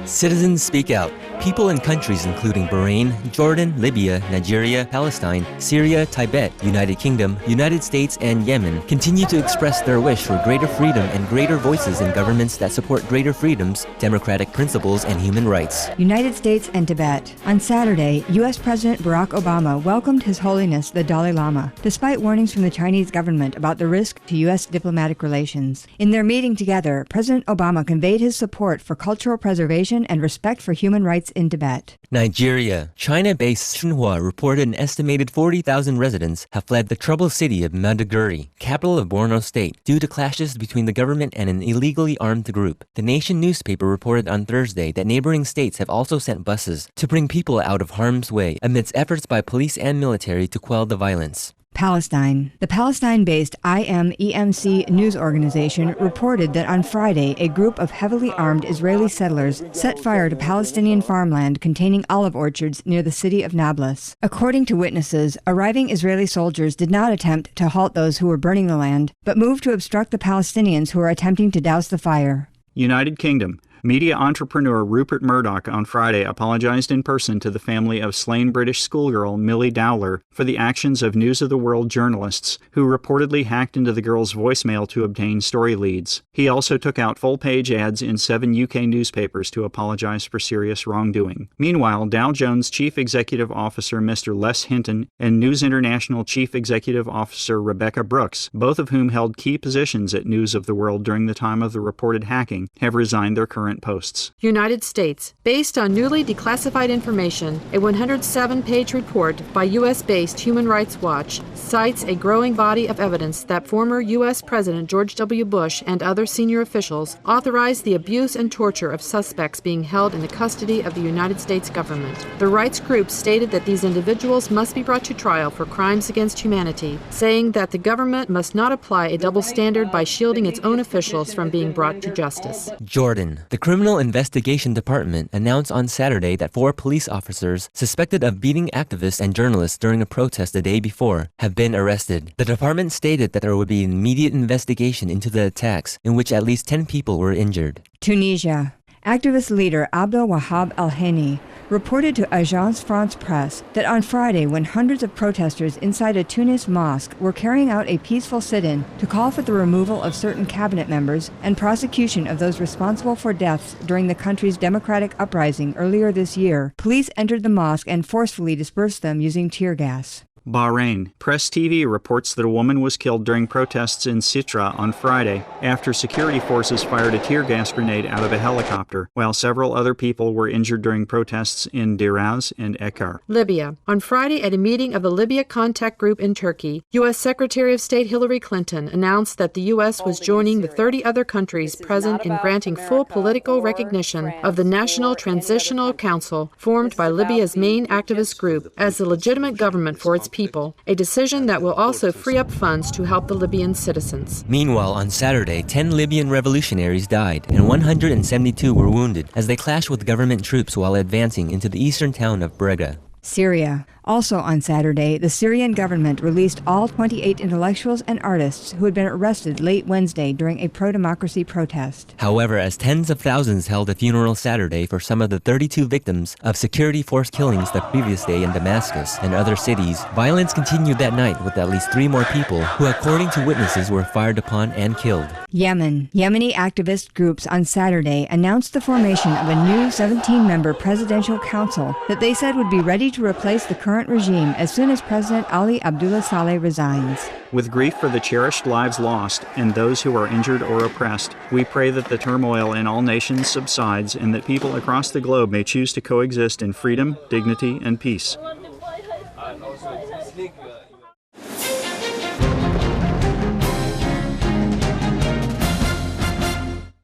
Citizens speak out. People in countries including Bahrain, Jordan, Libya, Nigeria, Palestine, Syria, Tibet, United Kingdom, United States, and Yemen continue to express their wish for greater freedom and greater voices in governments that support greater freedoms, democratic principles, and human rights. United States and Tibet. On Saturday, U.S. President Barack Obama welcomed His Holiness the Dalai Lama, despite warnings from the Chinese government about the risk to U.S. diplomatic relations. In their meeting together, President Obama conveyed his support for cultural preservation and respect for human rights in Tibet. Nigeria. China-based Xinhua reported an estimated 40,000 residents have fled the troubled city of Maiduguri, capital of Borno State, due to clashes between the government and an illegally armed group. The Nation newspaper reported on Thursday that neighboring states have also sent buses to bring people out of harm's way amidst efforts by police and military to quell the violence. Palestine. The Palestine-based IMEMC news organization reported that on Friday, a group of heavily armed Israeli settlers set fire to Palestinian farmland containing olive orchards near the city of Nablus. According to witnesses, arriving Israeli soldiers did not attempt to halt those who were burning the land, but moved to obstruct the Palestinians who were attempting to douse the fire. United Kingdom. Media entrepreneur Rupert Murdoch on Friday apologized in person to the family of slain British schoolgirl Millie Dowler for the actions of News of the World journalists who reportedly hacked into the girl's voicemail to obtain story leads. He also took out full-page ads in 7 UK newspapers to apologize for serious wrongdoing. Meanwhile, Dow Jones Chief Executive Officer Mr. Les Hinton and News International Chief Executive Officer Rebecca Brooks, both of whom held key positions at News of the World during the time of the reported hacking, have resigned their current posts. United States. Based on newly declassified information, a 107-page report by U.S.-based Human Rights Watch cites a growing body of evidence that former U.S. President George W. Bush and other senior officials authorized the abuse and torture of suspects being held in the custody of the United States government. The rights group stated that these individuals must be brought to trial for crimes against humanity, saying that the government must not apply a double standard by shielding its own officials from being brought to justice. Jordan. The Criminal Investigation Department announced on Saturday that 4 police officers suspected of beating activists and journalists during a protest the day before have been arrested. The department stated that there would be an immediate investigation into the attacks, in which at least 10 people were injured. Tunisia. Activist leader Abdel Wahab El-Heni reported to Agence France-Presse that on Friday, when hundreds of protesters inside a Tunis mosque were carrying out a peaceful sit-in to call for the removal of certain cabinet members and prosecution of those responsible for deaths during the country's democratic uprising earlier this year, police entered the mosque and forcefully dispersed them using tear gas. Bahrain. Press TV reports that a woman was killed during protests in Sitra on Friday after security forces fired a tear gas grenade out of a helicopter, while several other people were injured during protests in Diraz and Ekar. Libya. On Friday, at a meeting of the Libya Contact Group in Turkey, U.S. Secretary of State Hillary Clinton announced that the U.S. was joining the 30 other countries present in granting full political recognition of the National Transitional Council, formed by Libya's main activist group, as the legitimate government for its people, a decision that will also free up funds to help the Libyan citizens. Meanwhile, on Saturday, 10 Libyan revolutionaries died and 172 were wounded as they clashed with government troops while advancing into the eastern town of Brega. Syria. Also on Saturday, the Syrian government released all 28 intellectuals and artists who had been arrested late Wednesday during a pro-democracy protest. However, as tens of thousands held a funeral Saturday for some of the 32 victims of security force killings the previous day in Damascus and other cities, violence continued that night with at least 3 more people who, according to witnesses, were fired upon and killed. Yemen. Yemeni activist groups on Saturday announced the formation of a new 17-member presidential council that they said would be ready to replace the current regime as soon as President Ali Abdullah Saleh resigns. With grief for the cherished lives lost and those who are injured or oppressed, we pray that the turmoil in all nations subsides and that people across the globe may choose to coexist in freedom, dignity, and peace.